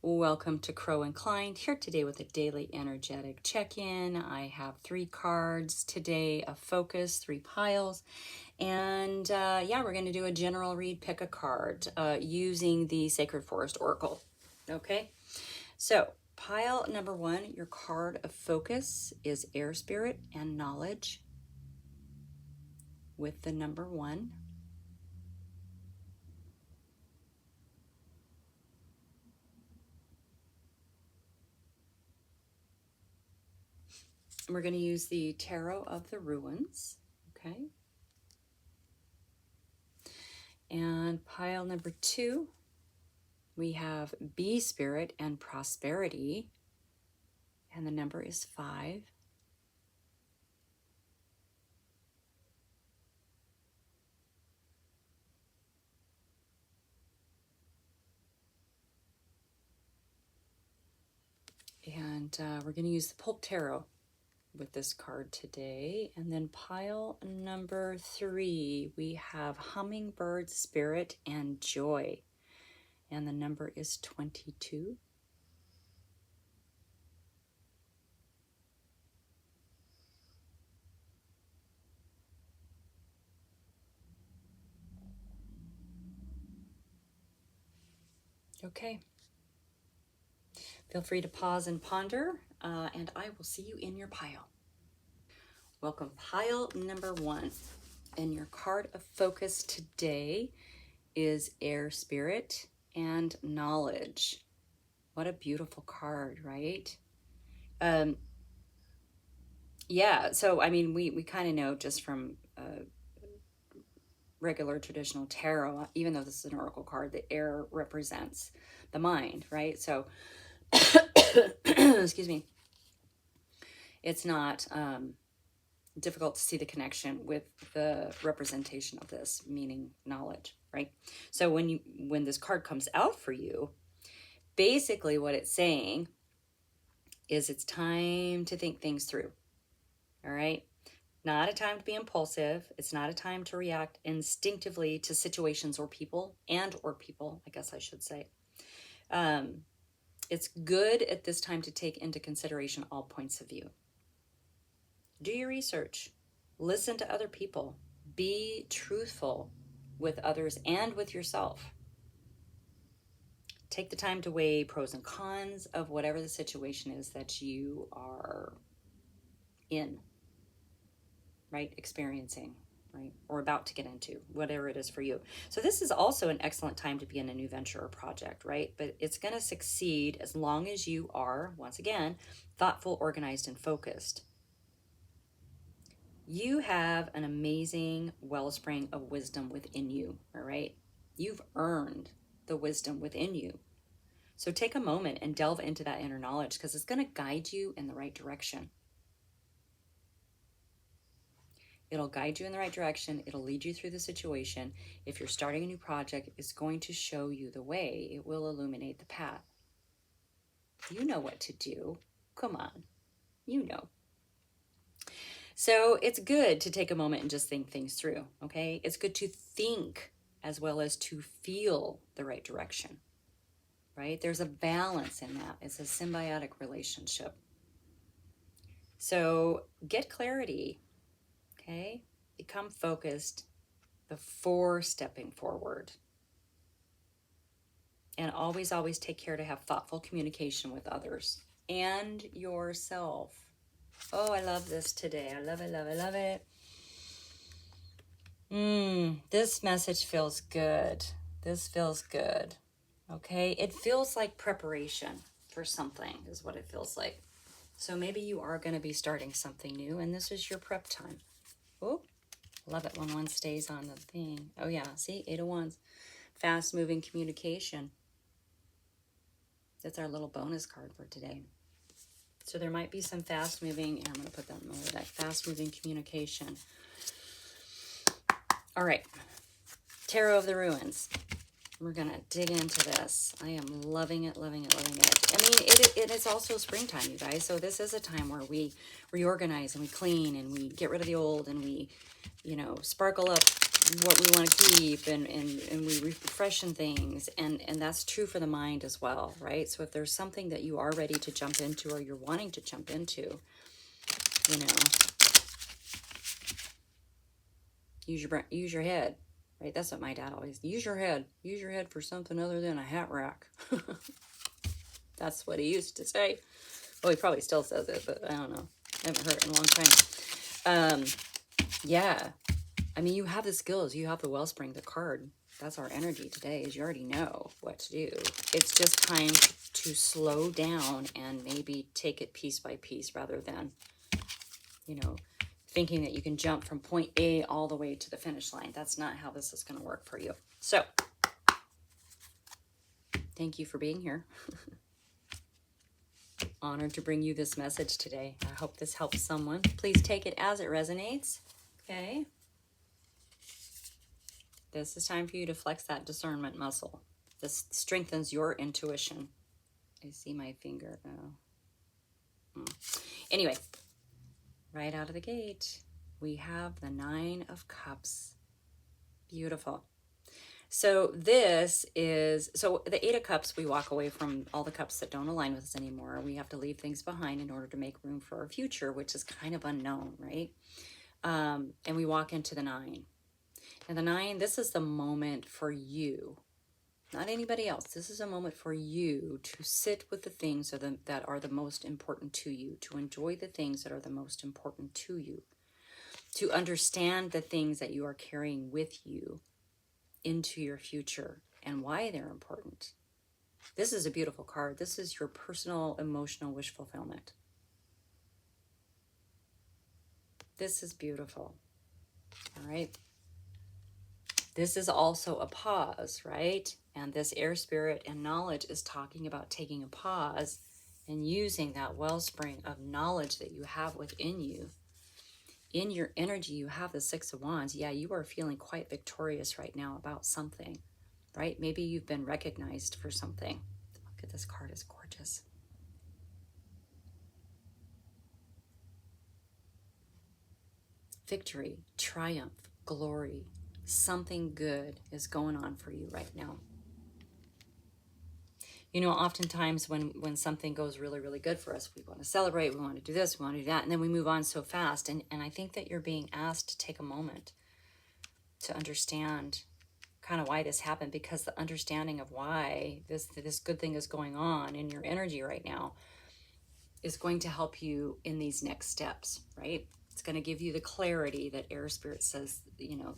Welcome to Crow Inclined, here today with a daily energetic check-in. I have 3 cards today of focus, 3 piles, and yeah, we're going to do a general read, pick a card using the Sacred Forest Oracle. Okay, so pile number 1, your card of focus is Air Spirit and Knowledge with the number 1. We're going to use the Tarot of the Ruins, okay? And pile number 2, we have Bee Spirit and Prosperity, and the number is 5. And we're going to use the Pulp Tarot with this card today. And then pile number 3, we have Hummingbird Spirit and Joy, and the number is 22. Okay. Feel free to pause and ponder, and I will see you in your pile. Welcome, pile number 1. And your card of focus today is Air Spirit and Knowledge. What a beautiful card, right? Yeah, so I mean, we kind of know just from regular traditional tarot, even though this is an oracle card, the air represents the mind, right? So, excuse me, it's not difficult to see the connection with the representation of this, meaning knowledge, right? So when this card comes out for you, basically what it's saying is it's time to think things through. All right, not a time to be impulsive. It's not a time to react instinctively to situations or people, I guess I should say. It's good at this time to take into consideration all points of view. Do your research. Listen to other people. Be truthful with others and with yourself. Take the time to weigh pros and cons of whatever the situation is that you are in, right? Experiencing, right? Or about to get into, whatever it is for you. So this is also an excellent time to be in a new venture or project, right? But it's going to succeed as long as you are, once again, thoughtful, organized, and focused. You have an amazing wellspring of wisdom within you, all right? You've earned the wisdom within you. So take a moment and delve into that inner knowledge, because it's going to guide you in the right direction. It'll guide you in the right direction. It'll lead you through the situation. If you're starting a new project, it's going to show you the way. It will illuminate the path. You know what to do. Come on. You know. So it's good to take a moment and just think things through, okay? It's good to think as well as to feel the right direction, right? There's a balance in that. It's a symbiotic relationship. So get clarity, okay? Become focused before stepping forward. And always, always take care to have thoughtful communication with others and yourself. Oh, I love this today. I love it, love it, love it. This message feels good. This feels good. Okay, it feels like preparation for something is what it feels like. So maybe you are going to be starting something new, and this is your prep time. Oh, love it when one stays on the thing. Oh yeah, see, 8 of Wands. Fast-moving communication. That's our little bonus card for today. So there might be some fast-moving, and I'm going to put that in the deck, fast-moving communication. All right, Tarot of the Ruins. We're going to dig into this. I am loving it, loving it, loving it. I mean, it is also springtime, you guys. So this is a time where we reorganize and we clean and we get rid of the old and we, you know, sparkle up what we want to keep, and we refreshen things, and that's true for the mind as well, right? So if there's something that you are ready to jump into, or you're wanting to jump into, you know, use your head, right? That's what my dad always, use your head for something other than a hat rack. That's what he used to say. Well, he probably still says it, but I don't know, I haven't heard it in a long time. Yeah, I mean, you have the skills, you have the wellspring, the card. That's our energy today, is you already know what to do. It's just time to slow down and maybe take it piece by piece, rather than, you know, thinking that you can jump from point A all the way to the finish line. That's not how this is going to work for you. So, thank you for being here. Honored to bring you this message today. I hope this helps someone. Please take it as it resonates. Okay. This is time for you to flex that discernment muscle. This strengthens your intuition. I see my finger now. Anyway, right out of the gate, we have the 9 of Cups. Beautiful. So this is, so the 8 of Cups, we walk away from all the cups that don't align with us anymore. We have to leave things behind in order to make room for our future, which is kind of unknown, right? And we walk into the 9. And the 9, this is the moment for you, not anybody else. This is a moment for you to sit with the things that are the most important to you, to enjoy the things that are the most important to you, to understand the things that you are carrying with you into your future and why they're important. This is a beautiful card. This is your personal emotional wish fulfillment. This is beautiful. All right. This is also a pause, right? And this air spirit and knowledge is talking about taking a pause and using that wellspring of knowledge that you have within you. In your energy, you have the 6 of Wands. Yeah, you are feeling quite victorious right now about something, right? Maybe you've been recognized for something. Look at this card, is gorgeous. Victory, triumph, glory. Something good is going on for you right now. You know, oftentimes when something goes really, really good for us, we want to celebrate, we want to do this, we want to do that, and then we move on so fast. And I think that you're being asked to take a moment to understand kind of why this happened, because the understanding of why this good thing is going on in your energy right now is going to help you in these next steps, right? It's going to give you the clarity that Air Spirit says, you know,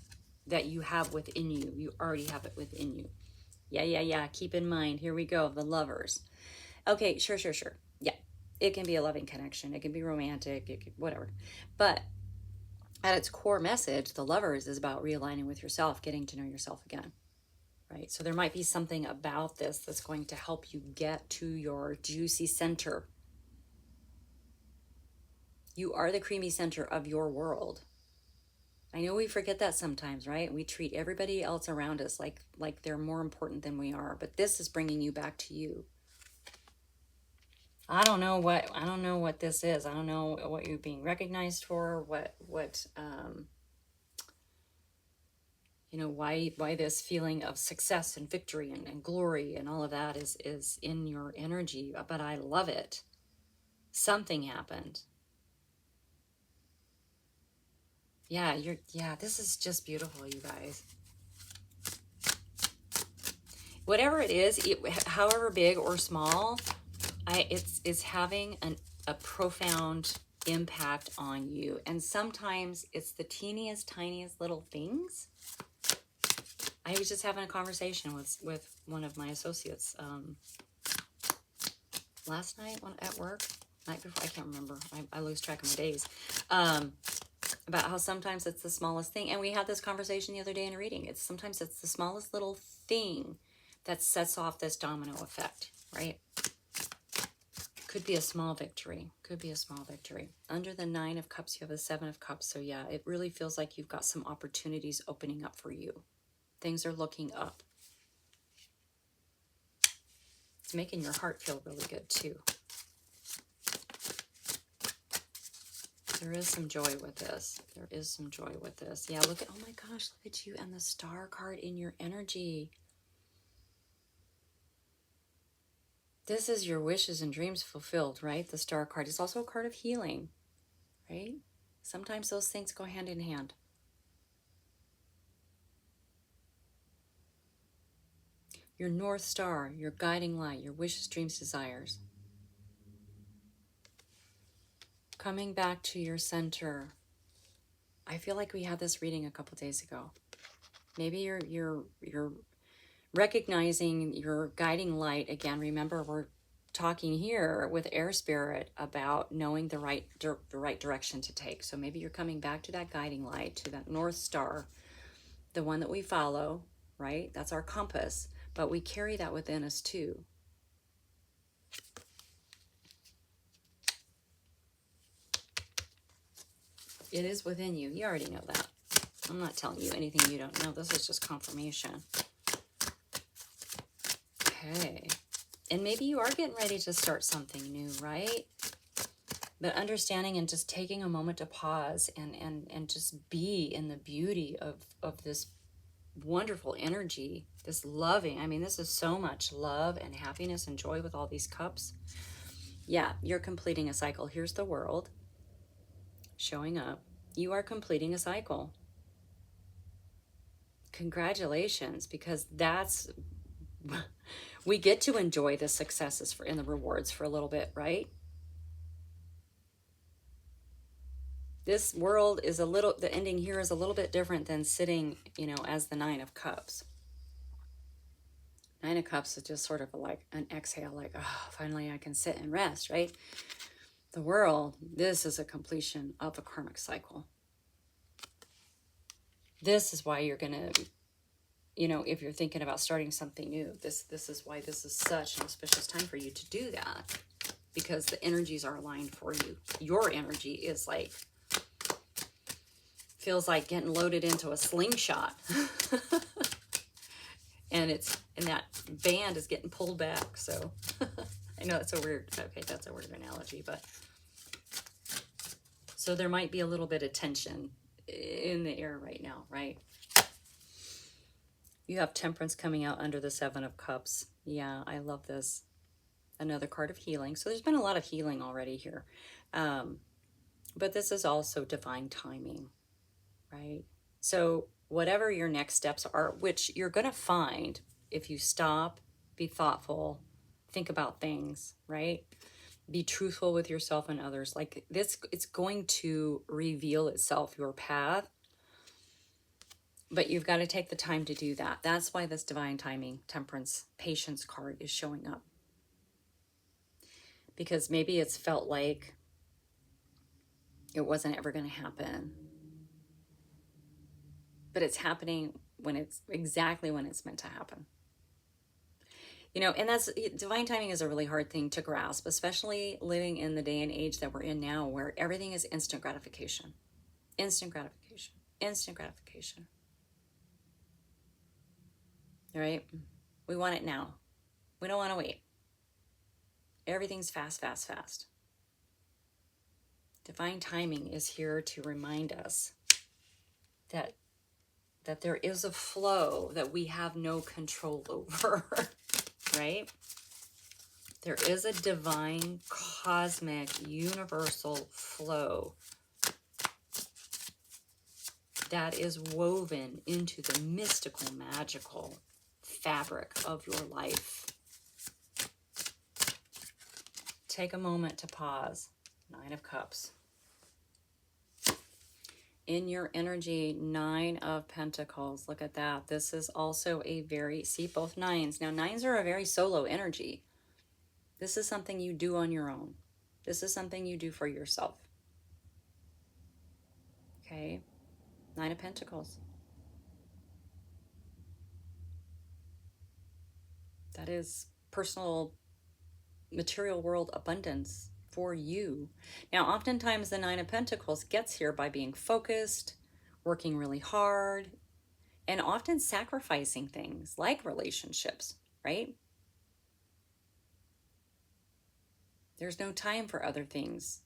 that you have within you. You already have it within you. Yeah. Keep in mind, here we go, the Lovers. Okay, sure. Yeah, it can be a loving connection. It can be romantic, it can, whatever. But at its core message, the Lovers is about realigning with yourself, getting to know yourself again, right? So there might be something about this that's going to help you get to your juicy center. You are the creamy center of your world. I know we forget that sometimes, right? We treat everybody else around us like they're more important than we are, but this is bringing you back to you. I don't know what this is. I don't know what you're being recognized for, you know, why this feeling of success and victory and glory and all of that is in your energy, but I love it. Something happened. Yeah, this is just beautiful, you guys. Whatever it is, however big or small, it's having a profound impact on you. And sometimes it's the teeniest, tiniest little things. I was just having a conversation with one of my associates last night at work, night before, I can't remember. I lose track of my days. About how sometimes it's the smallest thing. And we had this conversation the other day in a reading. Sometimes it's the smallest little thing that sets off this domino effect, right? Could be a small victory. Could be a small victory. Under the 9 of Cups, you have the 7 of Cups. So yeah, it really feels like you've got some opportunities opening up for you. Things are looking up. It's making your heart feel really good too. There is some joy with this. There is some joy with this. Yeah, look at, oh my gosh, look at you and the star card in your energy. This is your wishes and dreams fulfilled, right? The star card is also a card of healing, right? Sometimes those things go hand in hand. Your North Star, your guiding light, your wishes, dreams, desires. Coming back to your center. I feel like we had this reading a couple days ago. Maybe you're recognizing your guiding light again. Remember, we're talking here with Air Spirit about knowing the right direction to take. So maybe you're coming back to that guiding light, to that North Star, the one that we follow, right? That's our compass, but we carry that within us too. It is within you. You already know that. I'm not telling you anything you don't know. This is just confirmation. Okay. And maybe you are getting ready to start something new, right? But understanding and just taking a moment to pause and just be in the beauty of this wonderful energy, this loving. I mean, this is so much love and happiness and joy with all these cups. Yeah, you're completing a cycle. Here's the world showing up. You are completing a cycle. Congratulations, because that's we get to enjoy the successes and the rewards for a little bit, right? This world is the ending here is a little bit different than sitting, as the Nine of Cups. Nine of Cups is just sort of like an exhale, like, oh, finally I can sit and rest, right? The world, this is a completion of a karmic cycle. This is why you're going to, if you're thinking about starting something new, this is why this is such an auspicious time for you to do that, because the energies are aligned for you. Your energy is like, feels like getting loaded into a slingshot. and that band is getting pulled back. So I know that's a weird analogy, but so there might be a little bit of tension in the air right now, right? You have Temperance coming out under the Seven of Cups. Yeah, I love this. Another card of healing. So there's been a lot of healing already here. But this is also divine timing, right? So whatever your next steps are, which you're going to find if you stop, be thoughtful, think about things, right? Be truthful with yourself and others. Like this, it's going to reveal itself, your path. But you've got to take the time to do that. That's why this divine timing, temperance, patience card is showing up. Because maybe it's felt like it wasn't ever going to happen. But it's happening when it's exactly when it's meant to happen. And that's, divine timing is a really hard thing to grasp, especially living in the day and age that we're in now, where everything is instant gratification. Instant gratification. Instant gratification. Right? We want it now. We don't want to wait. Everything's fast, fast, fast. Divine timing is here to remind us that there is a flow that we have no control over, right? There is a divine, cosmic, universal flow that is woven into the mystical, magical fabric of your life. Take a moment to pause. Nine of Cups. In your energy, Nine of Pentacles. Look at that. This is also a very, see both nines. Now, nines are a very solo energy. This is something you do on your own. This is something you do for yourself. Okay? Nine of Pentacles. That is personal, material world abundance for you. Now, oftentimes the Nine of Pentacles gets here by being focused, working really hard, and often sacrificing things like relationships, right? There's no time for other things.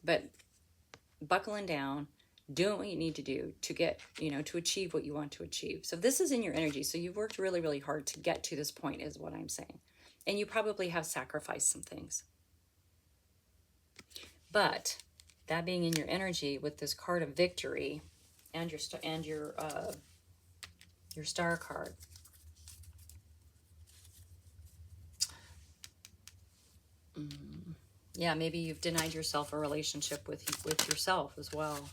but buckling down, doing what you need to do to get, to achieve what you want to achieve. So this is in your energy. So you've worked really, really hard to get to this point, is what I'm saying. And you probably have sacrificed some things. But that being in your energy with this card of victory and your star card. Yeah, maybe you've denied yourself a relationship with yourself as well.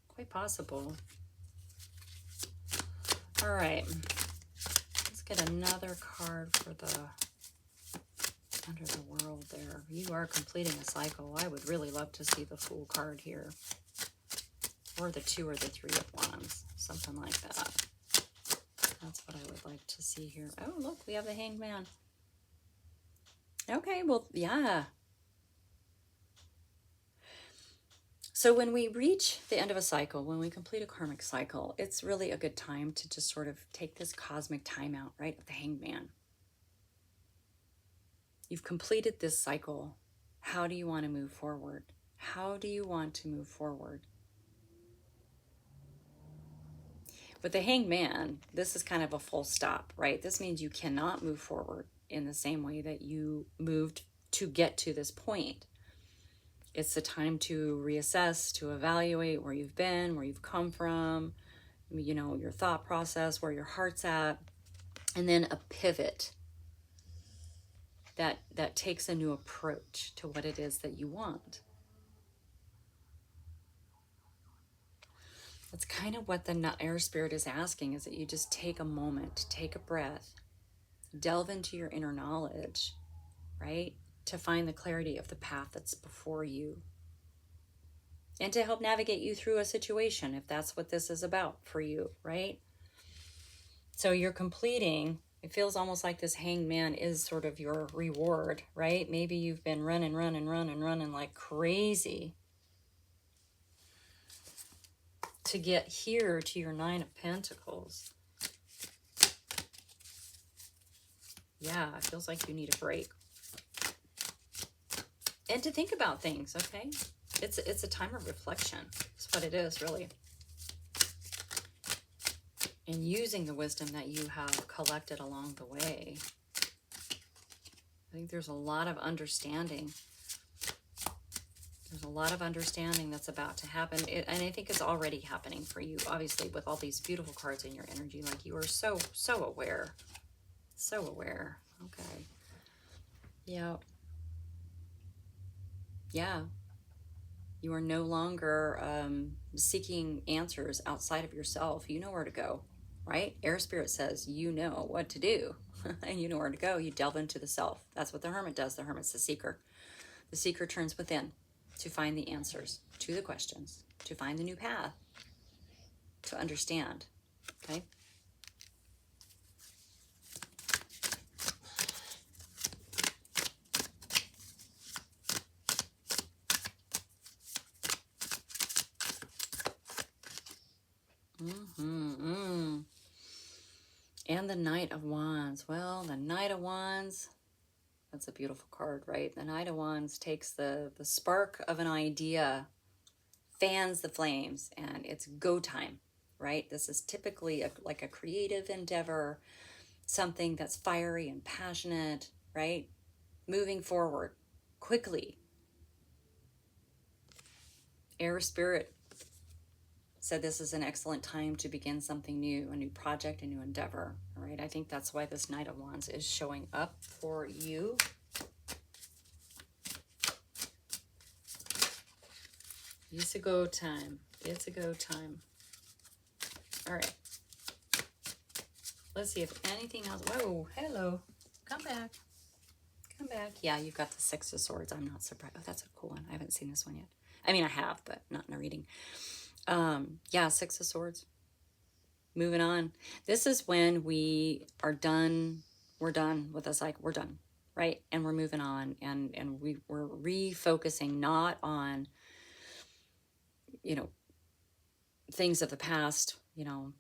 Quite possible. All right. Let's get another card for the Under the World there. You are completing a cycle. I would really love to see the Fool card here. Or the 2 or the 3 of Wands. Something like that. That's what I would like to see here. Oh, look, we have the Hanged Man. Okay, well, yeah. So when we reach the end of a cycle, when we complete a karmic cycle, it's really a good time to just sort of take this cosmic timeout, right, of the Hanged Man. You've completed this cycle. How do you want to move forward? How do you want to move forward? With the Hanged Man, this is kind of a full stop, right? This means you cannot move forward in the same way that you moved to get to this point. It's the time to reassess, to evaluate where you've been, where you've come from, your thought process, where your heart's at, and then a pivot that takes a new approach to what it is that you want. That's kind of what the Air Spirit is asking, is that you just take a moment, take a breath, delve into your inner knowledge, right? To find the clarity of the path that's before you. And to help navigate you through a situation, if that's what this is about for you, right? So you're completing, it feels almost like this Hanged Man is sort of your reward, right? Maybe you've been running like crazy to get here to your 9 of Pentacles. Yeah, it feels like you need a break. And to think about things, okay? It's a time of reflection. That's what it is, really. And using the wisdom that you have collected along the way. I think there's a lot of understanding. There's a lot of understanding that's about to happen. And I think it's already happening for you, obviously, with all these beautiful cards in your energy. Like, you are so aware. So aware. Okay. Yeah. Yeah. You are no longer seeking answers outside of yourself. You know where to go, right? Air Spirit says you know what to do and you know where to go. You delve into the self. That's what the Hermit does. The Hermit's the seeker. The seeker turns within to find the answers to the questions, to find the new path, to understand, okay? And the Knight of Wands. Well, the Knight of Wands, that's a beautiful card, right? The Knight of Wands takes the spark of an idea, fans the flames, and it's go time, right? This is typically like a creative endeavor, something that's fiery and passionate, right? Moving forward quickly. Air Spirit said this is an excellent time to begin something new, a new project, a new endeavor. All right, I think that's why this Knight of Wands is showing up for you. It's a go time. It's a go time. All right. Let's see if anything else. Whoa, hello. Come back. Come back. Yeah, you've got the Six of Swords. I'm not surprised. Oh, that's a cool one. I haven't seen this one yet. I mean, I have, but not in a reading. Yeah, Six of Swords. Moving on. This is when we are done. We're done with this. Like, we're done, right? And we're moving on, and we're refocusing not on, things of the past,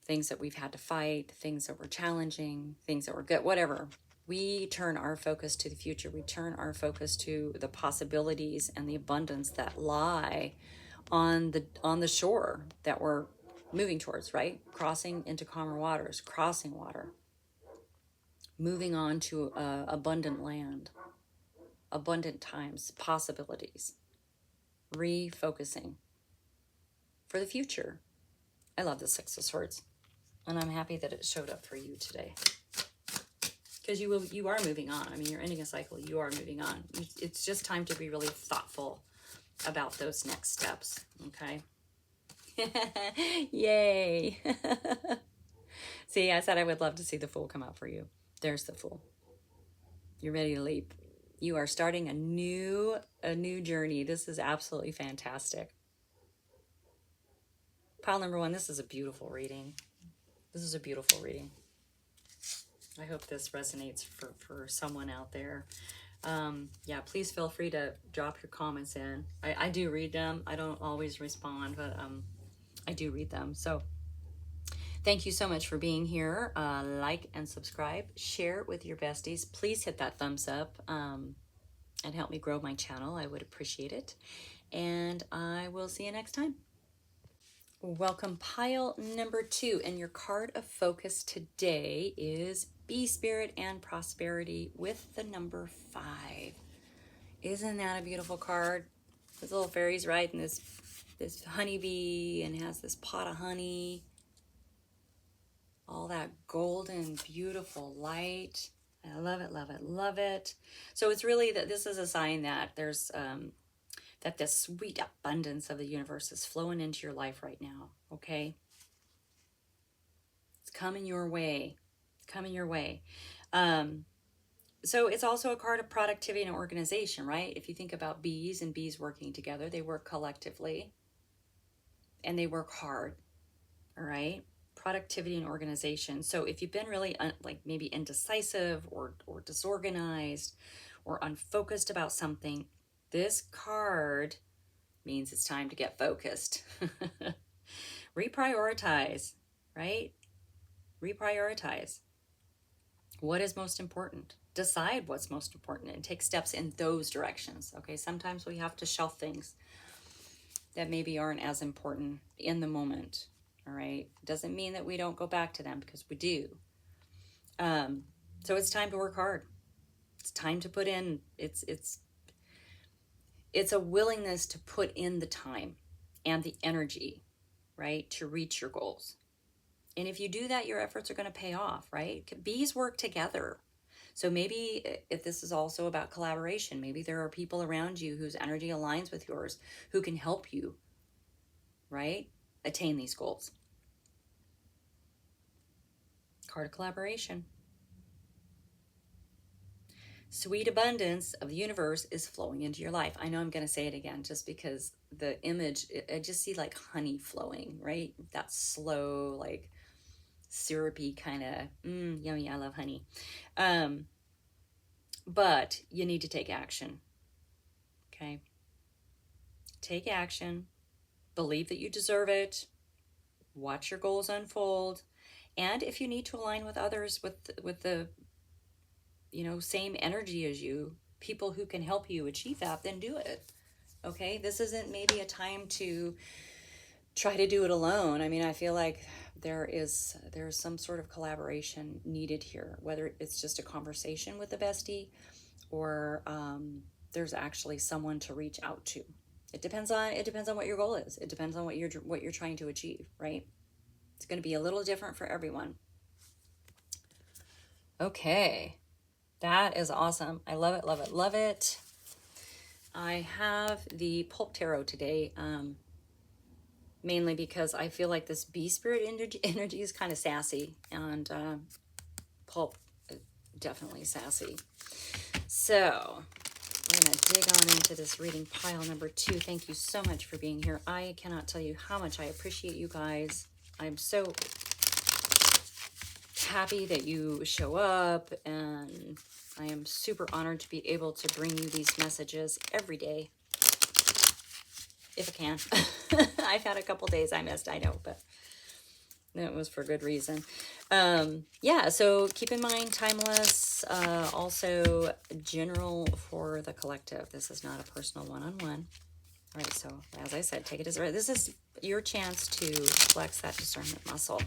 things that we've had to fight, things that were challenging, things that were good, whatever. we turn our focus to the future. We turn our focus to the possibilities and the abundance that lie on the shore that we're moving towards, right? Crossing into calmer waters, crossing water, moving on to abundant land, abundant times, possibilities, refocusing for the future. I love the Six of Swords, and I'm happy that it showed up for you today. Because you are moving on. I mean, you're ending a cycle. You are moving on. It's just time to be really thoughtful about those next steps. Okay. Yay. See, I said I would love to see the Fool come out for you. There's the Fool. You're ready to leap. You are starting a new journey. This is absolutely fantastic. Pile number 1, this is a beautiful reading. This is a beautiful reading. I hope this resonates for someone out there. Yeah, please feel free to drop your comments in. I do read them. I don't always respond, but I do read them. So thank you so much for being here. Like and subscribe. Share it with your besties. Please hit that thumbs up and help me grow my channel. I would appreciate it. And I will see you next time. Welcome, pile number 2, and your card of focus today is Bee Spirit and Prosperity with the number 5. Isn't that a beautiful card? This little fairy's riding this honeybee and has this pot of honey. All that golden, beautiful light. I love it, love it, love it. So it's really that this is a sign that there's that the sweet abundance of the universe is flowing into your life right now, okay? It's coming your way. It's coming your way. So it's also a card of productivity and organization, right? If you think about bees and bees working together, they work collectively and they work hard, all right? Productivity and organization. So if you've been really like maybe indecisive or disorganized or unfocused about something, this card means it's time to get focused. Reprioritize, right? Reprioritize. What is most important? Decide what's most important and take steps in those directions. Okay, sometimes we have to shelf things that maybe aren't as important in the moment. All right, doesn't mean that we don't go back to them, because we do. So it's time to work hard. It's time to put in. It's a willingness to put in the time and the energy, right, to reach your goals. And if you do that, your efforts are going to pay off, right? Bees work together. So maybe if this is also about collaboration, maybe there are people around you whose energy aligns with yours who can help you, right, attain these goals. Card of collaboration. Sweet abundance of the universe is flowing into your life. I know I'm going to say it again just because the image, I just see like honey flowing, right? That slow, like syrupy kind of, yummy, I love honey. But you need to take action, okay? Take action. Believe that you deserve it. Watch your goals unfold. And if you need to align with others with the same energy as you, people who can help you achieve that, then do it. Okay, this isn't maybe a time to try to do it alone. I mean, I feel like there's some sort of collaboration needed here, whether it's just a conversation with the bestie or there's actually someone to reach out to. It depends on what your goal is. It depends on what you're trying to achieve, right? It's going to be a little different for everyone. Okay. That is awesome. I love it, love it, love it. I have the Pulp Tarot today, mainly because I feel like this Bee Spirit energy is kind of sassy, and Pulp definitely sassy. So we're going to dig on into this reading, pile number 2. Thank you so much for being here. I cannot tell you how much I appreciate you guys. I'm so happy that you show up, and I am super honored to be able to bring you these messages every day, if I can. I've had a couple days I missed, I know, but that was for good reason. Yeah, so keep in mind, timeless, is also general for the collective. This is not a personal one-on-one. All right, so as I said, take it as right. This is your chance to flex that discernment muscle.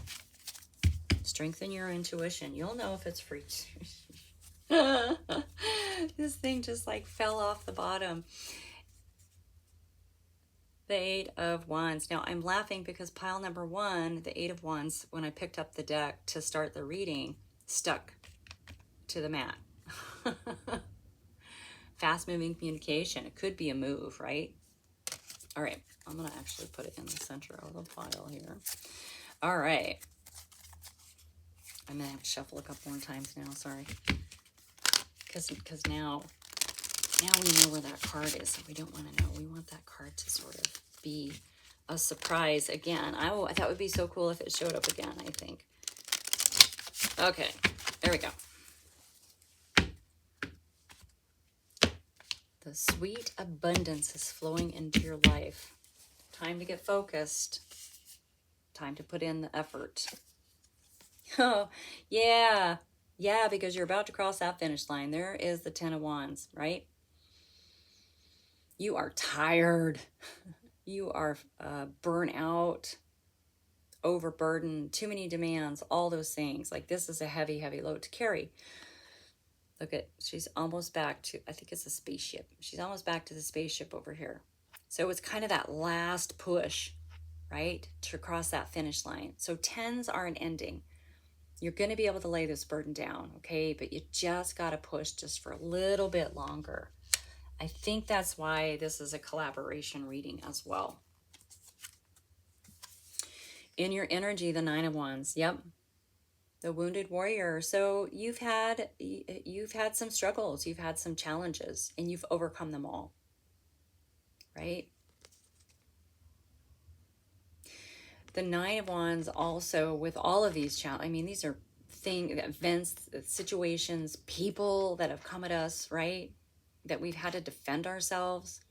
Strengthen your intuition. You'll know if it's free. This thing just like fell off the bottom. The Eight of Wands. Now I'm laughing because pile number 1, the Eight of Wands, when I picked up the deck to start the reading, stuck to the mat. Fast moving communication. It could be a move, right? All right, I'm going to actually put it in the center of the pile here. All right. I'm going to have to shuffle a couple more times now, sorry. Because now we know where that card is, so we don't want to know. We want that card to sort of be a surprise again. I thought it would be so cool if it showed up again, I think. Okay, there we go. The sweet abundance is flowing into your life. Time to get focused. Time to put in the effort. Oh, yeah. Yeah, because you're about to cross that finish line. There is the Ten of Wands, right? You are tired. You are burnt out, overburdened, too many demands, all those things. Like this is a heavy, heavy load to carry. Look at, she's almost back to, I think it's a spaceship. She's almost back to the spaceship over here. So it's kind of that last push, right? To cross that finish line. So tens are an ending. You're going to be able to lay this burden down, okay? But you just got to push just for a little bit longer. I think that's why this is a collaboration reading as well. In your energy, the Nine of Wands. Yep. The wounded warrior. So you've had some struggles, you've had some challenges, and you've overcome them all, right? The Nine of Wands also, with all of these challenges, I mean, these are events, situations, people that have come at us, right? That we've had to defend ourselves.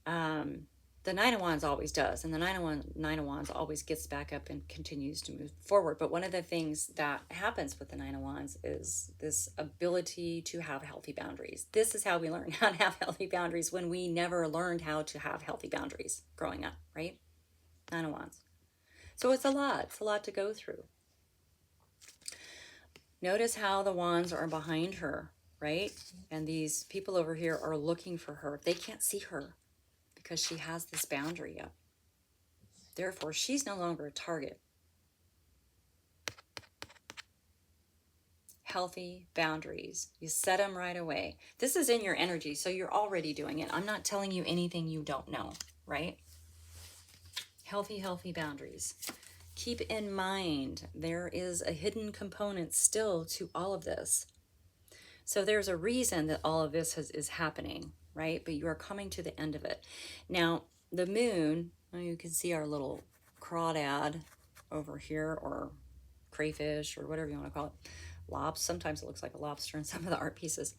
The Nine of Wands always does, and the Nine of Wands always gets back up and continues to move forward. But one of the things that happens with the Nine of Wands is this ability to have healthy boundaries. This is how we learn how to have healthy boundaries, when we never learned how to have healthy boundaries growing up, right? Nine of Wands. So it's a lot to go through. Notice how the wands are behind her, right? And these people over here are looking for her. They can't see her because she has this boundary up. Therefore, she's no longer a target. Healthy boundaries. You set them right away. This is in your energy, so you're already doing it. I'm not telling you anything you don't know, right? Healthy boundaries. Keep in mind, there is a hidden component still to all of this. So there's a reason that all of this is happening, right? But you are coming to the end of it. Now, the moon, you can see our little crawdad over here, or crayfish, or whatever you want to call it. Lobster. Sometimes it looks like a lobster in some of the art pieces.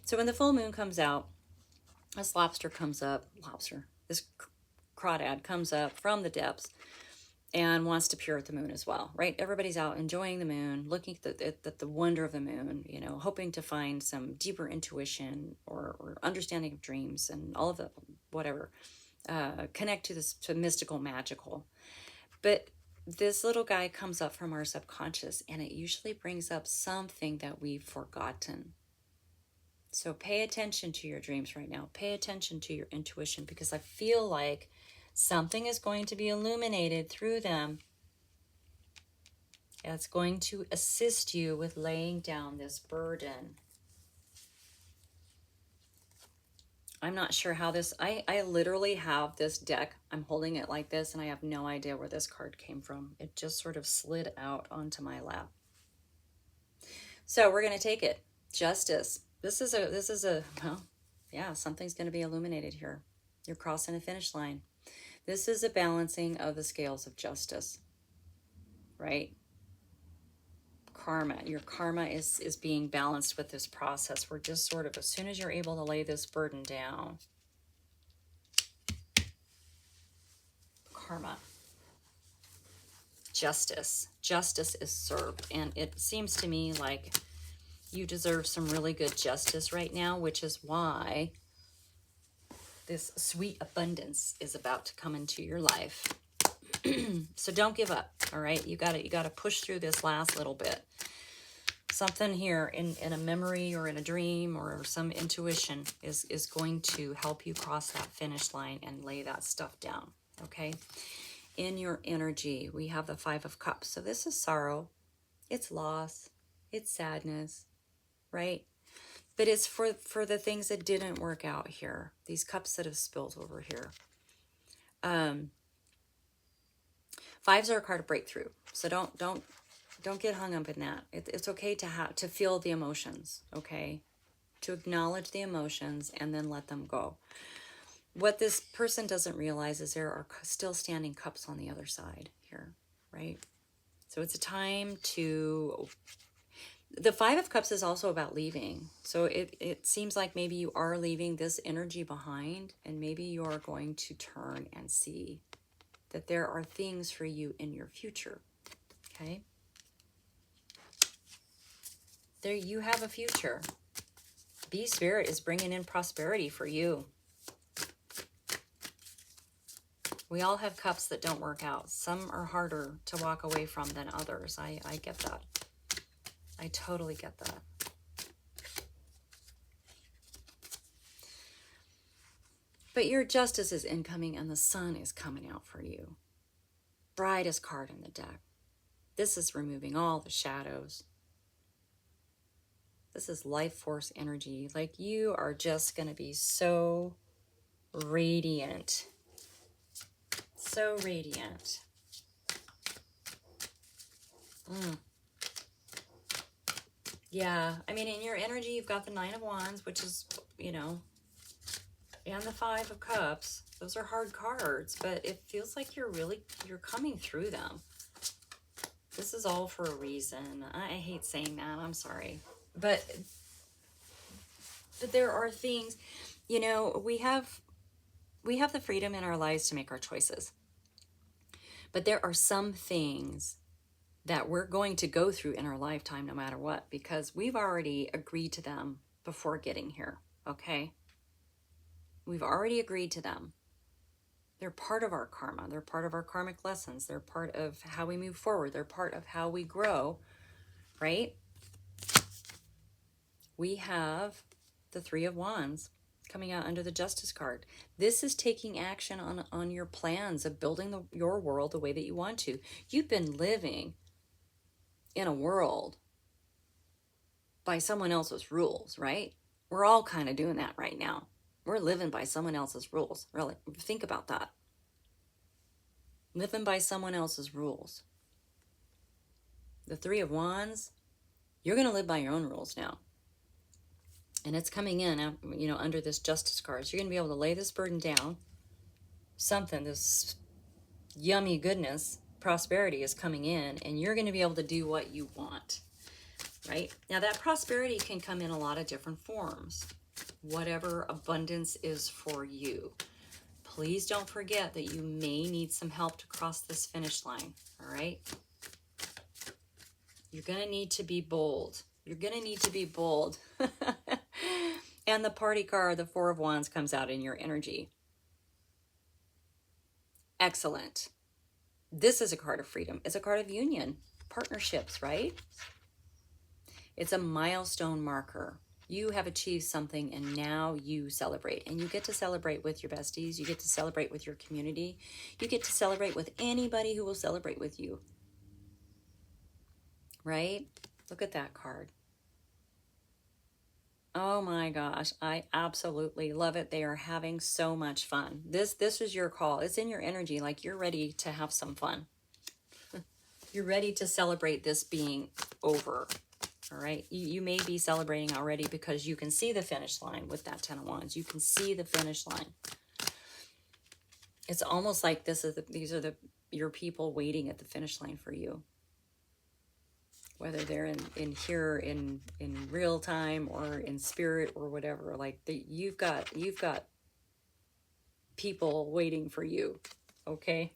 So when the full moon comes out, this lobster comes up, this crawdad comes up from the depths and wants to peer at the moon as well, right? Everybody's out enjoying the moon, looking at the wonder of the moon, you know, hoping to find some deeper intuition or understanding of dreams and all of the whatever, connect to this, to mystical, magical. But this little guy comes up from our subconscious, and it usually brings up something that we've forgotten. So pay attention to your dreams right now. Pay attention to your intuition, because I feel like something is going to be illuminated through them. It's going to assist you with laying down this burden. I'm not sure how this, I literally have this deck. I'm holding it like this, and I have no idea where this card came from. It just sort of slid out onto my lap. So we're going to take it. Justice. This is a, well, yeah, something's going to be illuminated here. You're crossing a finish line. This is a balancing of the scales of justice, right? Karma. Your karma is being balanced with this process. We're just sort of, as soon as you're able to lay this burden down, karma, justice is served. And it seems to me like You deserve some really good justice right now, which is why this sweet abundance is about to come into your life. So don't give up, all right? You gotta push through this last little bit. Something here in a memory or in a dream or some intuition is going to help you cross that finish line and lay that stuff down, okay? In your energy, we have the Five of Cups. So this is sorrow, it's loss, it's sadness, right? But it's for the things that didn't work out here. These cups that have spilled over here. Fives are a card of breakthrough. So don't get hung up in that. It's okay to feel the emotions, okay? To acknowledge the emotions and then let them go. What this person doesn't realize is there are still standing cups on the other side here, right? So it's a time to... The Five of Cups is also about leaving. So it seems like maybe you are leaving this energy behind, and maybe you are going to turn and see that there are things for you in your future, okay? There you have a future. Bee Spirit is bringing in prosperity for you. We all have cups that don't work out. Some are harder to walk away from than others. I get that. I totally get that. But your justice is incoming and the sun is coming out for you. Brightest card in the deck. This is removing all the shadows. This is life force energy. Like you are just going to be so radiant. So radiant. Yeah, I mean, in your energy, you've got the Nine of Wands, which is, you know, and the Five of Cups. Those are hard cards, but it feels like you're coming through them. This is all for a reason. I hate saying that. I'm sorry. But there are things, you know, we have the freedom in our lives to make our choices. But there are some things that we're going to go through in our lifetime no matter what, because we've already agreed to them before getting here, okay? We've already agreed to them. They're part of our karma. They're part of our karmic lessons. They're part of how we move forward. They're part of how we grow, right? We have the Three of Wands coming out under the Justice card. This is taking action on your plans of building your world the way that you want to. You've been living in a world by someone else's rules, right? We're all kind of doing that right now. We're living by someone else's rules. Really, think about that. Living by someone else's rules. The Three of Wands, you're going to live by your own rules now. And it's coming in, you know, under this Justice card. So you're going to be able to lay this burden down. Something, this yummy goodness, prosperity is coming in, and you're going to be able to do what you want, right? Now, that prosperity can come in a lot of different forms. Whatever abundance is for you. Please don't forget that you may need some help to cross this finish line, all right? You're going to need to be bold. You're going to need to be bold. And the party card, the Four of Wands, comes out in your energy. Excellent. This is a card of freedom. It's a card of union, partnerships, right? It's a milestone marker. You have achieved something and now you celebrate. And you get to celebrate with your besties. You get to celebrate with your community. You get to celebrate with anybody who will celebrate with you. Right? Look at that card. Oh my gosh, I absolutely love it. They are having so much fun. This is your call. It's in your energy, like you're ready to have some fun. You're ready to celebrate this being over. All right, you may be celebrating already because you can see the finish line with that Ten of Wands. You can see the finish line. It's almost like these are your people waiting at the finish line for you. Whether they're in here in real time or in spirit or whatever, like you've got people waiting for you, okay?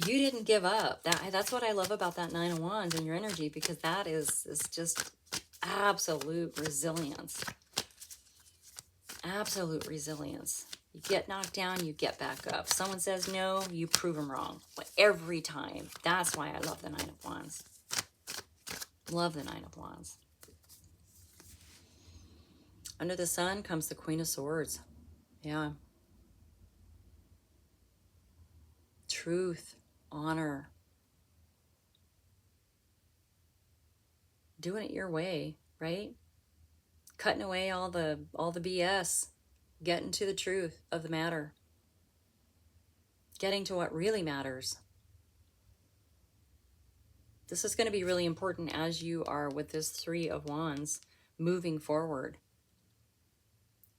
You didn't give up. That's what I love about that Nine of Wands and your energy, because that is just absolute resilience. Absolute resilience. You get knocked down, you get back up. Someone says no, you prove them wrong. But every time. That's why I love the Nine of Wands. Love the Nine of Wands. Under the sun comes the Queen of Swords. Yeah. Truth, honor. Doing it your way, right? Cutting away all the BS. Getting to the truth of the matter. Getting to what really matters. This is going to be really important as you are with this Three of Wands moving forward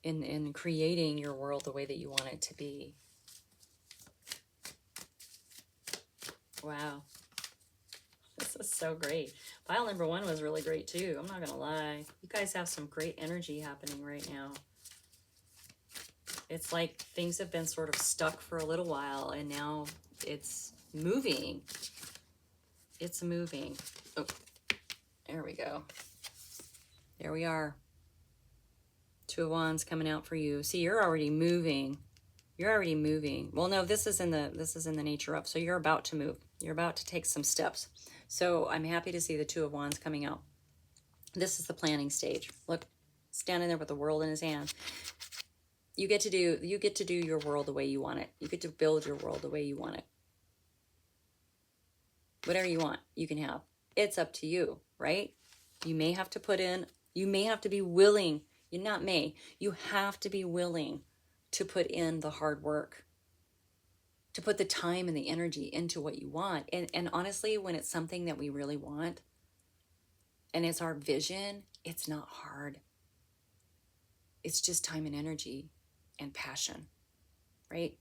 in creating your world the way that you want it to be. Wow. This is so great. Pile number 1 was really great too. I'm not going to lie. You guys have some great energy happening right now. It's like things have been sort of stuck for a little while, and now it's moving. It's moving. Oh, there we go. There we are. Two of Wands coming out for you. See, you're already moving. You're already moving. Well, no, this is in the nature of. So you're about to move. You're about to take some steps. So I'm happy to see the Two of Wands coming out. This is the planning stage. Look, standing there with the world in his hand. You get to do your world the way you want it. You get to build your world the way you want it. Whatever you want, you can have. It's up to you, right? You may have to put in, you may have to be willing, you not may, you have to be willing to put in the hard work, to put the time and the energy into what you want. And honestly, when it's something that we really want, and it's our vision, it's not hard. It's just time and energy and passion, right?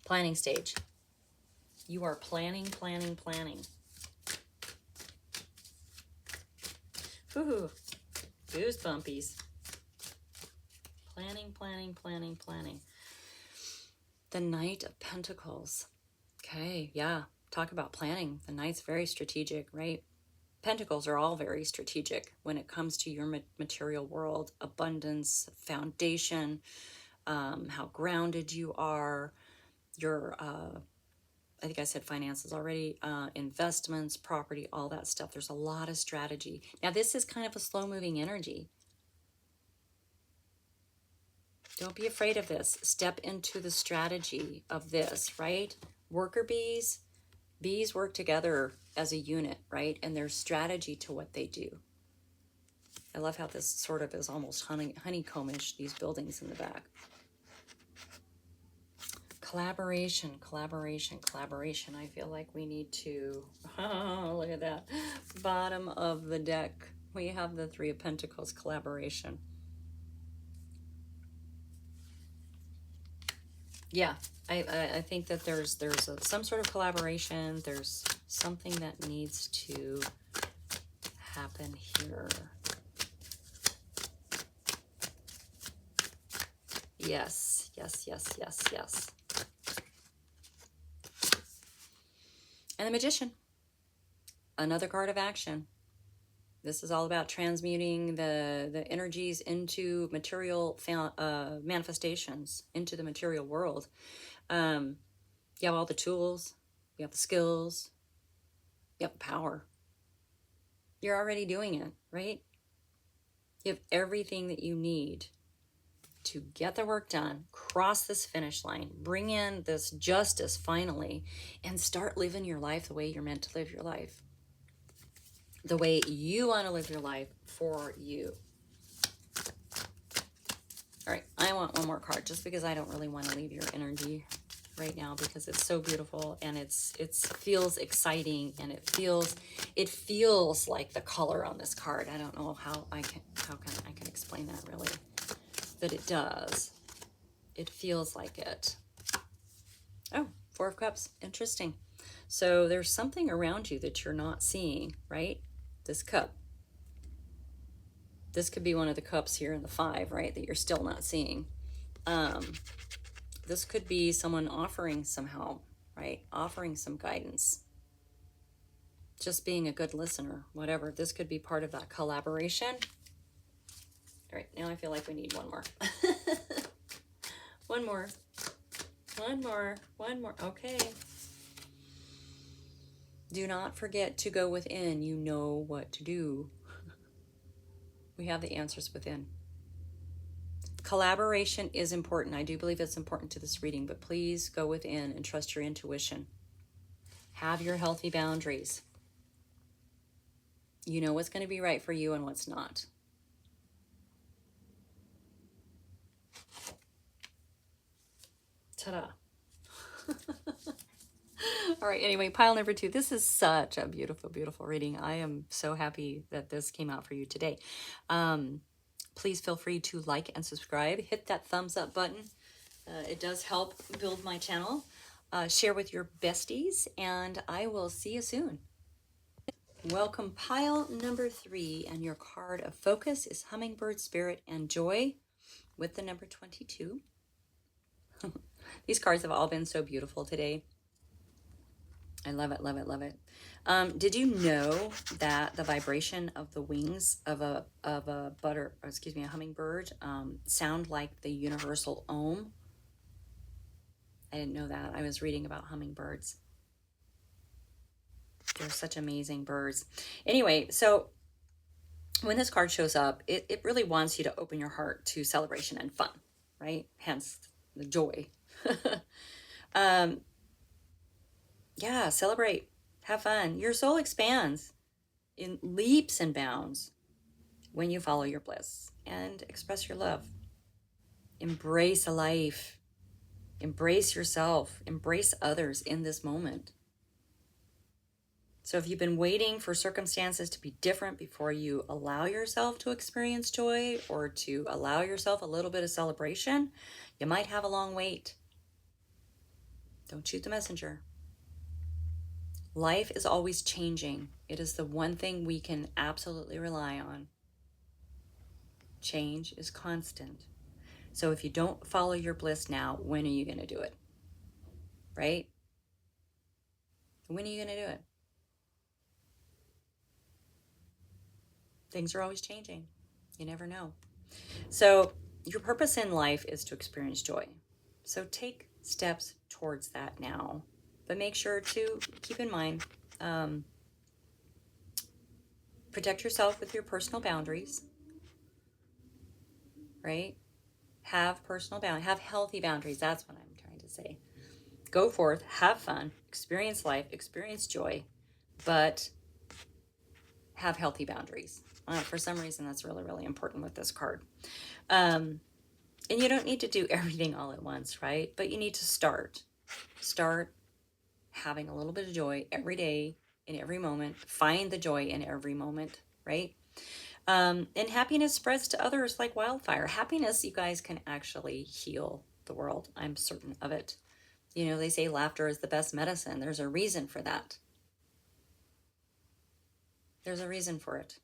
Planning stage. You are planning, planning, planning. Woohoo. Goosebumpies. Planning, planning, planning, planning. The Knight of Pentacles. Okay, yeah. Talk about planning. The Knight's very strategic, right? Pentacles are all very strategic when it comes to your material world, abundance, foundation, how grounded you are, your, I think I said finances already, investments, property, all that stuff. There's a lot of strategy. Now, this is kind of a slow-moving energy. Don't be afraid of this. Step into the strategy of this, right? Worker bees, bees work together as a unit, right? And there's strategy to what they do. I love how this sort of is almost honeycombish, these buildings in the back. Collaboration, collaboration, collaboration. I feel like we need to, oh, look at that. Bottom of the deck, we have the Three of Pentacles, collaboration. Yeah, I think that there's some sort of collaboration. There's something that needs to happen here. Yes, yes, yes, yes, yes. And the Magician, another card of action. This is all about transmuting the energies into material manifestations, into the material world. You have all the tools, you have the skills, you have the power. You're already doing it, right? You have everything that you need to get the work done, cross this finish line, bring in this justice finally, and start living your life the way you're meant to live your life. The way you want to live your life for you. All right, I want one more card just because I don't really want to leave your energy right now because it's so beautiful and it feels exciting and it feels like the color on this card. I don't know how I can explain that really, but it does. It feels like it. Oh, Four of Cups. Interesting. So there's something around you that you're not seeing, right? This cup. This could be one of the cups here in the 5, right? That you're still not seeing. This could be someone offering some help, right? Offering some guidance. Just being a good listener, whatever. This could be part of that collaboration. All right, now I feel like we need one more. One more. One more. One more. Okay. Do not forget to go within. You know what to do. We have the answers within. Collaboration is important. I do believe it's important to this reading, but please go within and trust your intuition. Have your healthy boundaries. You know what's going to be right for you and what's not. Ta-da. All right, anyway, pile number 2. This is such a beautiful, beautiful reading. I am so happy that this came out for you today. Please feel free to like and subscribe. Hit that thumbs up button. It does help build my channel. Share with your besties, and I will see you soon. Welcome, pile number 3, and your card of focus is Hummingbird Spirit and Joy with the number 22. These cards have all been so beautiful today. I love it, love it, love it. Did you know that the vibration of the wings of a hummingbird sound like the universal Om? I didn't know that. I was reading about hummingbirds. They're such amazing birds. Anyway, so when this card shows up, it really wants you to open your heart to celebration and fun, right? Hence the joy. Yeah, celebrate, have fun. Your soul expands in leaps and bounds when you follow your bliss and express your love. Embrace life, embrace yourself, embrace others in this moment. So if you've been waiting for circumstances to be different before you allow yourself to experience joy or to allow yourself a little bit of celebration, you might have a long wait. Don't shoot the messenger. Life is always changing. It is the one thing we can absolutely rely on. Change is constant. So if you don't follow your bliss now, when are you going to do it? Right? When are you going to do it? Things are always changing. You never know. So your purpose in life is to experience joy. So take steps towards that now. But make sure to keep in mind, protect yourself with your personal boundaries, right? Have personal boundaries, have healthy boundaries. That's what I'm trying to say. Go forth, have fun, experience life, experience joy, but have healthy boundaries. For some reason, that's really, really important with this card. And you don't need to do everything all at once, right? But you need to start having a little bit of joy every day, in every moment. Find the joy in every moment, right? And happiness spreads to others like wildfire. Happiness, you guys, can actually heal the world. I'm certain of it. You know, they say laughter is the best medicine. There's a reason for that. There's a reason for it.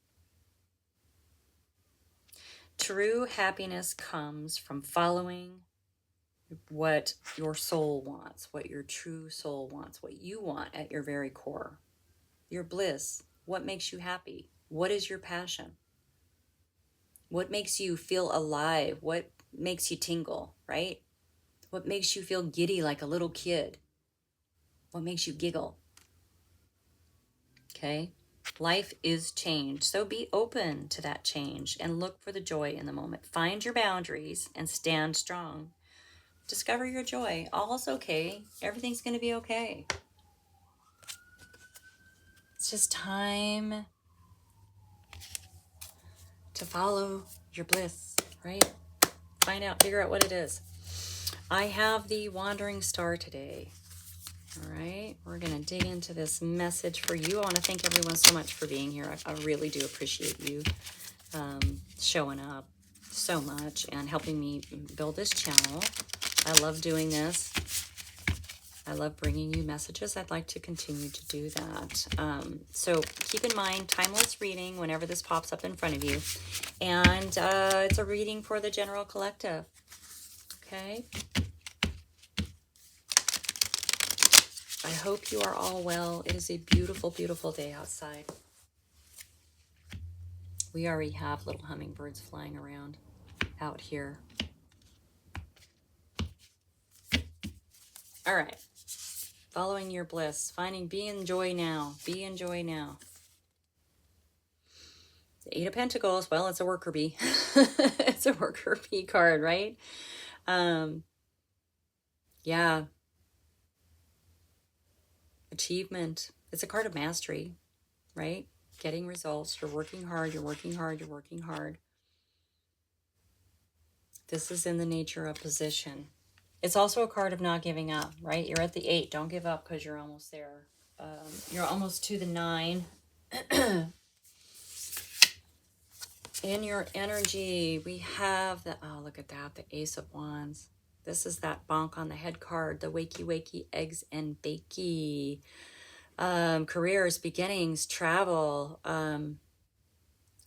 True happiness comes from following what your soul wants, what your true soul wants, what you want at your very core. Your bliss. What makes you happy? What is your passion? What makes you feel alive? What makes you tingle, right? What makes you feel giddy like a little kid? What makes you giggle? Okay? Life is change, so be open to that change and look for the joy in the moment. Find your boundaries and stand strong. Discover your joy. All's okay. Everything's going to be okay. It's just time to follow your bliss, right? Figure out what it is. I have the Wandering Star today. All right, we're going to dig into this message for you. I want to thank everyone so much for being here. I really do appreciate you showing up so much and helping me build this channel. I love doing this. I love bringing you messages. I'd like to continue to do that. So keep in mind, timeless reading whenever this pops up in front of you. And it's a reading for the general collective. Okay? I hope you are all well. It is a beautiful, beautiful day outside. We already have little hummingbirds flying around out here. All right. Following your bliss. Finding be in joy now. Be in joy now. The Eight of Pentacles. Well, it's a worker bee. It's a worker bee card, right? Yeah. Achievement. It's a card of mastery, right? Getting results. You're working hard. You're working hard. You're working hard. This is in the nature of position. It's also a card of not giving up, right? You're at the 8. Don't give up because you're almost there. You're almost to the 9. In your energy, we have the, oh, look at that, the Ace of Wands. This is that bonk on the head card, the wakey, wakey, eggs and bakey. Careers, beginnings, travel.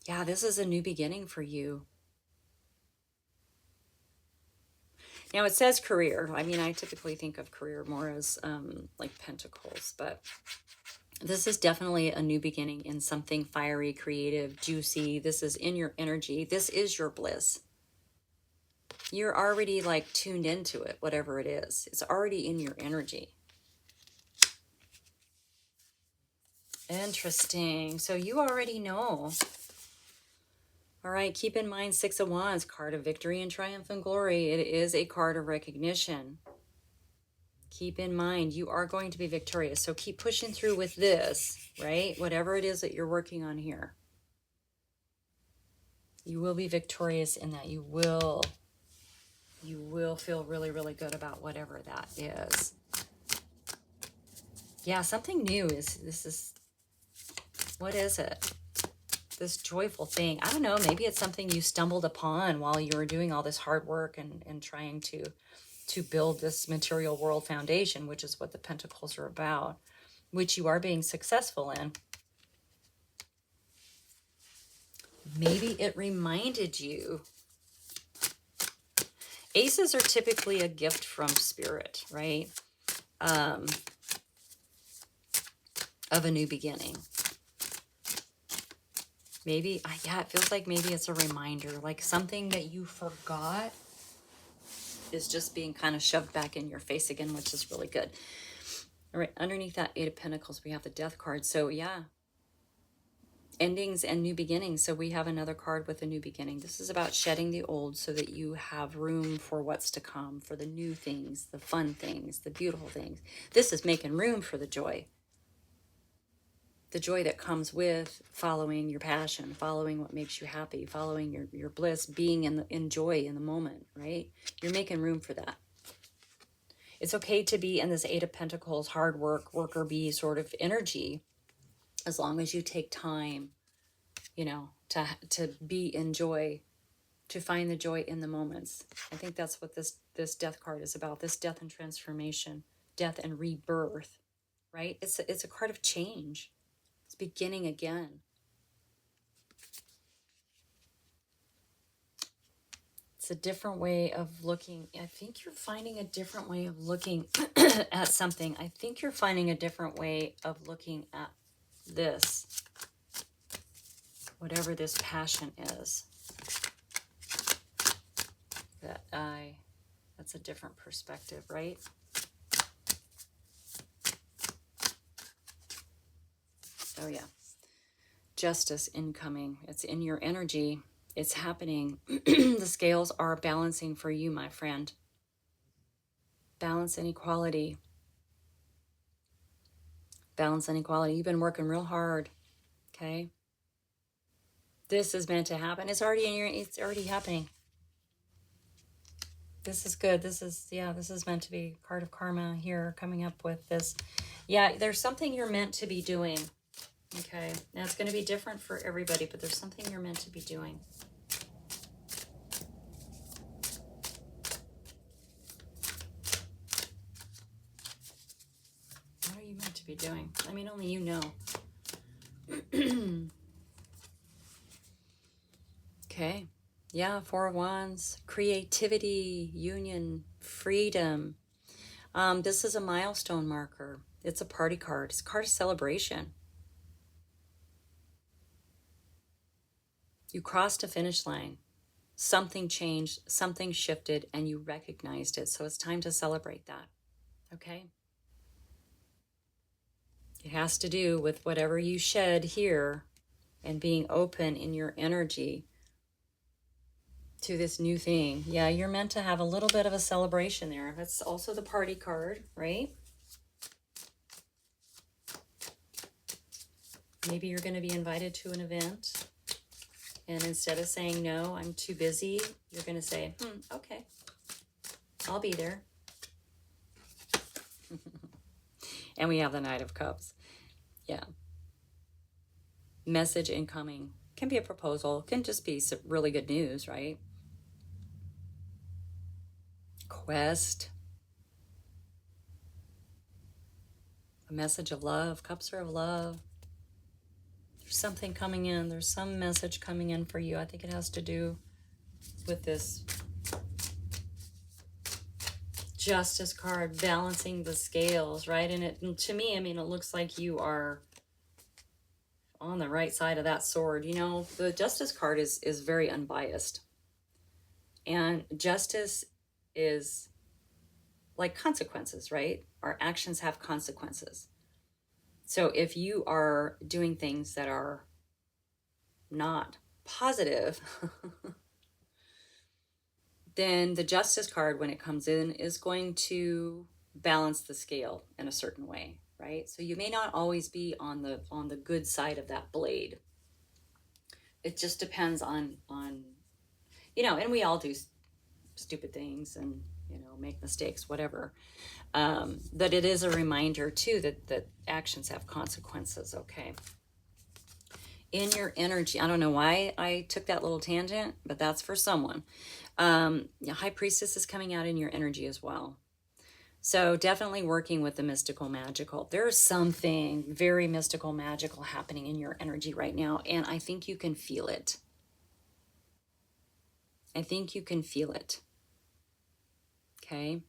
Yeah, this is a new beginning for you. Now, it says career. I mean, I typically think of career more as like pentacles, but this is definitely a new beginning in something fiery, creative, juicy. This is in your energy. This is your bliss. You're already like tuned into it, whatever it is. It's already in your energy. Interesting. So you already know. All right, keep in mind 6 of Wands, card of victory and triumph and glory. It is a card of recognition. Keep in mind you are going to be victorious. So keep pushing through with this, right? Whatever it is that you're working on here. You will be victorious in that. You will feel really, really good about whatever that is. Yeah, something new what is it? This joyful thing. I don't know, maybe it's something you stumbled upon while you were doing all this hard work and trying to build this material world foundation, which is what the Pentacles are about, which you are being successful in. Maybe it reminded you. Aces are typically a gift from spirit, right? Of a new beginning. Maybe, yeah, it feels like maybe it's a reminder, like something that you forgot is just being kind of shoved back in your face again, which is really good. All right, underneath that 8 of Pentacles, we have the Death card. So yeah, endings and new beginnings. So we have another card with a new beginning. This is about shedding the old so that you have room for what's to come, for the new things, the fun things, the beautiful things. This is making room for the joy. The joy that comes with following your passion, following what makes you happy, following your bliss, being in joy in the moment, right? You're making room for that. It's okay to be in this 8 of Pentacles, hard work, worker bee sort of energy, as long as you take time, you know, to be in joy, to find the joy in the moments. I think that's what this Death card is about, this death and transformation, death and rebirth, right? It's a card of change. It's beginning again. It's a different way of looking. I think you're finding a different way of looking at something. I think you're finding a different way of looking at this. Whatever this passion is. That's a different perspective, right? Oh yeah. Justice incoming. It's in your energy. It's happening. The scales are balancing for you, my friend. Balance and equality. Balance and equality. You've been working real hard. Okay? This is meant to happen. It's already happening. This is good. This is meant to be card of karma here, coming up with this. Yeah, there's something you're meant to be doing. Okay, now it's going to be different for everybody, but there's something you're meant to be doing. What are you meant to be doing? I mean, only you know. Okay, yeah, 4 of Wands, creativity, union, freedom. This is a milestone marker. It's a party card. It's a card of celebration. You crossed a finish line. Something changed, something shifted, and you recognized it. So it's time to celebrate that. Okay? It has to do with whatever you shed here and being open in your energy to this new thing. Yeah, you're meant to have a little bit of a celebration there. That's also the party card, right? Maybe you're going to be invited to an event, and instead of saying, no, I'm too busy, you're going to say, okay, I'll be there. And we have the Knight of Cups. Yeah. Message incoming. Can be a proposal. Can just be some really good news, right? Quest. A message of love. Cups are of love. There's something coming in. There's some message coming in for you. I think it has to do with this Justice card, balancing the scales, right? And to me, I mean, it looks like you are on the right side of that sword. You know, the Justice card is very unbiased. And justice is like consequences, right? Our actions have consequences. So if you are doing things that are not positive, then the Justice card, when it comes in, is going to balance the scale in a certain way, right? So you may not always be on the good side of that blade. It just depends on you know, and we all do stupid things and, you know, make mistakes, whatever. But it is a reminder too that actions have consequences. Okay. In your energy, I don't know why I took that little tangent, but that's for someone. High Priestess is coming out in your energy as well. So definitely working with the mystical, magical. There's something very mystical, magical happening in your energy right now, and I think you can feel it. I think you can feel it. Okay?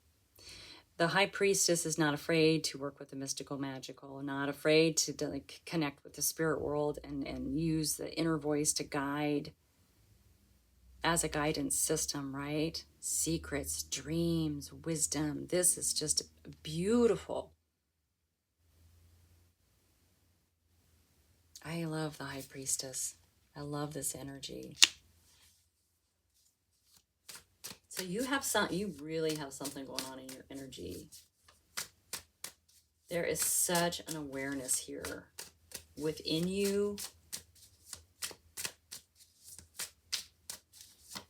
The High Priestess is not afraid to work with the mystical, magical, not afraid to like connect with the spirit world and use the inner voice to guide as a guidance system, right? Secrets, dreams, wisdom. This is just beautiful. I love the High Priestess. I love this energy. So you really have something going on in your energy. There is such an awareness here within you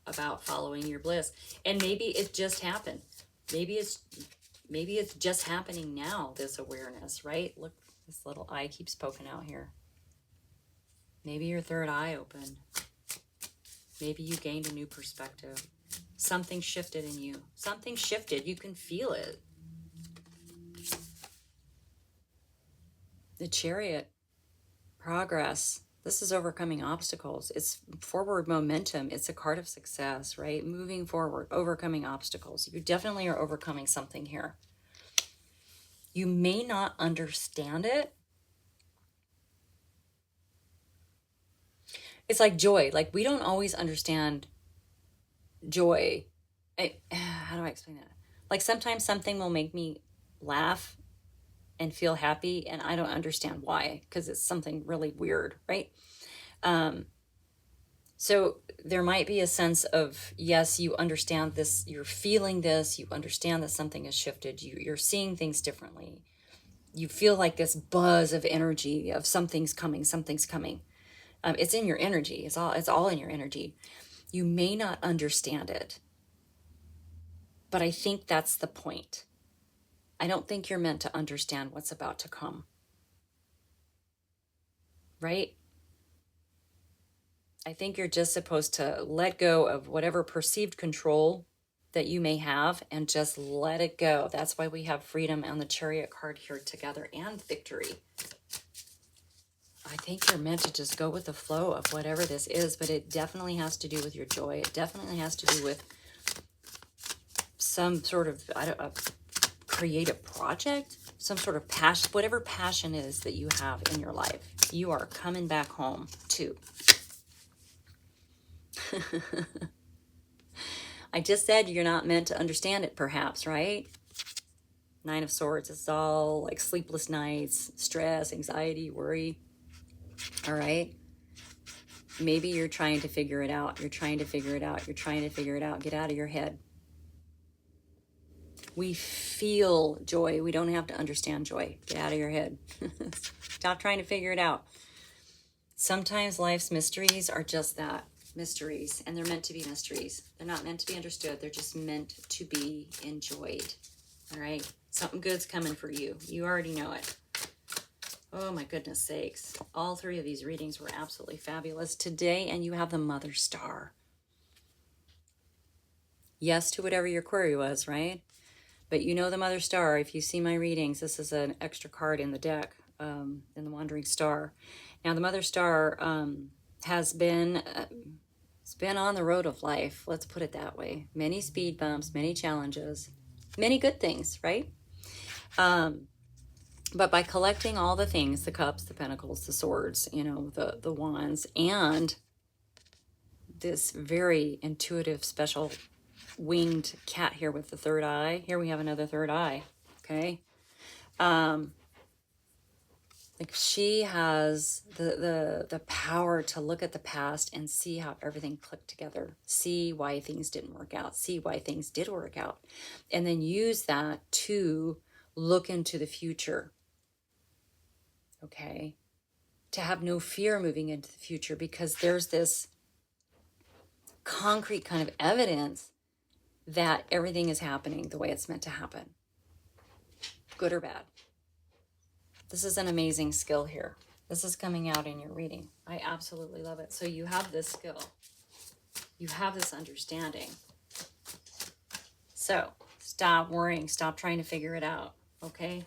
about following your bliss. And maybe it just happened. Maybe it's just happening now, this awareness, right? Look, this little eye keeps poking out here. Maybe your third eye opened. Maybe you gained a new perspective. Something shifted in you. Something shifted. You can feel it. The Chariot. Progress. This is overcoming obstacles. It's forward momentum. It's a card of success, right? Moving forward, overcoming obstacles. You definitely are overcoming something here. You may not understand it. It's like joy. Like we don't always understand joy. How do I explain that? Like sometimes something will make me laugh and feel happy, and I don't understand why, because it's something really weird, right? So there might be a sense of, yes, you understand this, you're feeling this, you understand that something has shifted, you're seeing things differently. You feel like this buzz of energy of something's coming, something's coming. It's in your energy. It's all in your energy. You may not understand it, but I think that's the point. I don't think you're meant to understand what's about to come. Right? I think you're just supposed to let go of whatever perceived control that you may have and just let it go. That's why we have freedom and the Chariot card here together, and victory. I think you're meant to just go with the flow of whatever this is, but it definitely has to do with your joy. It definitely has to do with some sort of creative project. some sort of passion, whatever passion is that you have in your life, you are coming back home to. I just said you're not meant to understand it, perhaps, right? Nine of Swords, it's all like sleepless nights, stress, anxiety, worry. All right. Maybe you're trying to figure it out. You're trying to figure it out. You're trying to figure it out. Get out of your head. We feel joy. We don't have to understand joy. Get out of your head. Stop trying to figure it out. Sometimes life's mysteries are just that, mysteries, and they're meant to be mysteries. They're not meant to be understood. They're just meant to be enjoyed. All right? Something good's coming for you. You already know it. Oh my goodness sakes. All three of these readings were absolutely fabulous today, and you have the Mother Star. Yes to whatever your query was, right? But you know the Mother Star. If you see my readings, this is an extra card in the deck, in the Wandering Star. Now, the Mother Star has been, it's been on the road of life. Let's put it that way. Many speed bumps, many challenges, many good things, right? But by collecting all the things, the cups, the pentacles, the swords, you know, the wands, and this very intuitive, special winged cat here with the third eye. Here we have another third eye, okay? Like she has the power to look at the past and see how everything clicked together, see why things didn't work out, see why things did work out, and then use that to look into the future, okay? To have no fear moving into the future because there's this concrete kind of evidence that everything is happening the way it's meant to happen, good or bad. This is an amazing skill here. This is coming out in your reading. I absolutely love it. So you have this skill. You have this understanding. So stop worrying. Stop trying to figure it out, okay?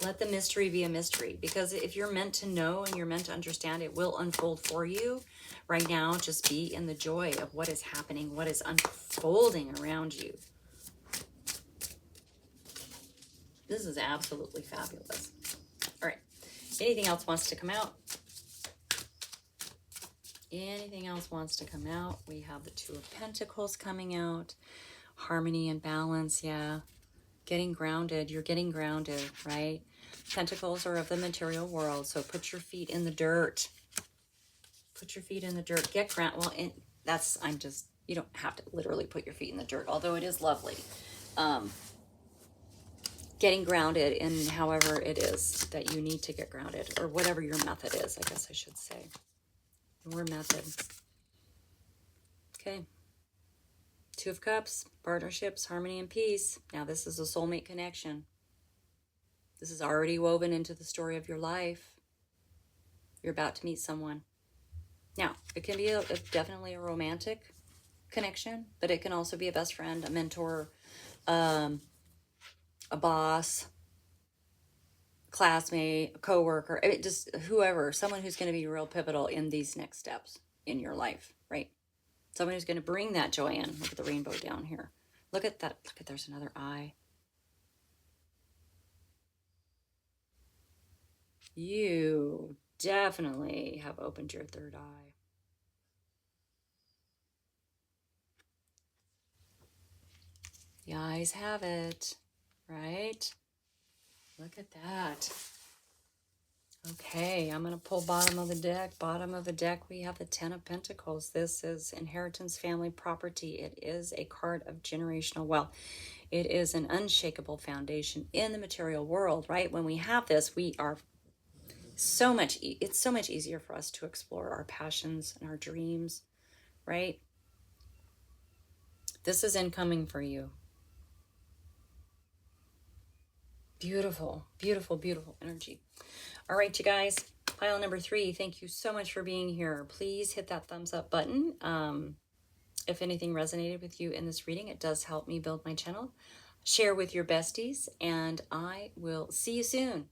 Let the mystery be a mystery, because if you're meant to know and you're meant to understand, it will unfold for you. Right now, just be in the joy of what is happening, what is unfolding around you. This is absolutely fabulous. All right. Anything else wants to come out? Anything else wants to come out? We have the Two of Pentacles coming out. Harmony and balance, yeah. Getting grounded. You're getting grounded, right? Pentacles are of the material world, so put your feet in the dirt. Put your feet in the dirt. Get grounded. Well, and that's, you don't have to literally put your feet in the dirt, although it is lovely. Getting grounded in however it is that you need to get grounded, or whatever your method is, I guess I should say. Your method. Okay. Two of Cups, partnerships, harmony, and peace. Now this is a soulmate connection. This is already woven into the story of your life. You're about to meet someone. Now, it can be definitely a romantic connection, but it can also be a best friend, a mentor, a boss, classmate, a coworker, just whoever, someone who's going to be real pivotal in these next steps in your life, right? Someone who's going to bring that joy in. Look at the rainbow down here. Look at that. Look at, there's another eye. You definitely have opened your third eye. The eyes have it, right? Look at that. Okay, I'm going to pull bottom of the deck. Bottom of the deck, we have the Ten of Pentacles. This is inheritance, family, property. It is a card of generational wealth. It is an unshakable foundation in the material world, right? When we have this, we are it's so much easier for us to explore our passions and our dreams, right? This is incoming for you. Beautiful, beautiful, beautiful energy. All right, you guys, pile number 3, thank you so much for being here. Please hit that thumbs up button. If anything resonated with you in this reading, it does help me build my channel. Share with your besties, and I will see you soon.